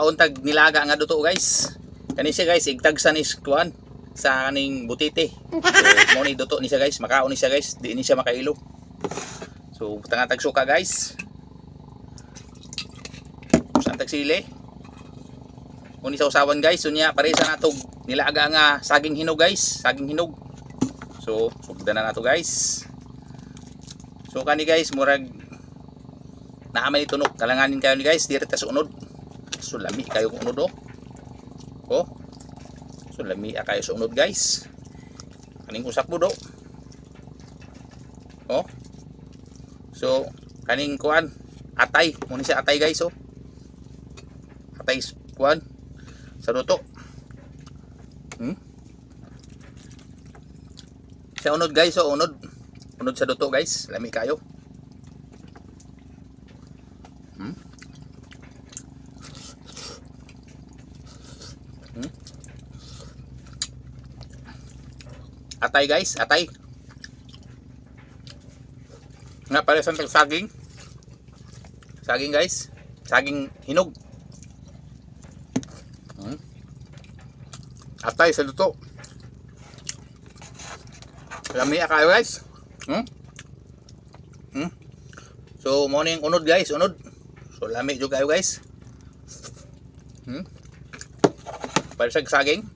makaon tag nilaga nga duto guys. Kani siya guys, igtagsan is kuan sa kaning butite. So mo ni duto ni siya guys, makaon ni siya guys, di ni siya makailo. So tag suka guys. Santag sili. Uni sa usawan guys, unya pare sa natog nilaga nga saging hinog guys, saging hinog. So sugdan na nato guys. So kani guys, murag naamay tunok, kalanganin kayo ni guys, diri ta sa unod. So lami kayo kung unod oh. Oh. So lami kayo sa unod guys. Kaning usak mo do. Oh. So kaning kuan atay, muna siya atay guys oh. Atay kuan sa duto. Sa unod guys oh, unod. Unod sa duto guys, lami kayo. Atay guys, atay. Nga pala sa saging. Saging guys, saging hinog. Atay sa duto. Lami kayo guys. So morning unod guys, unod. So lami jud kayo guys. Pala sa saging.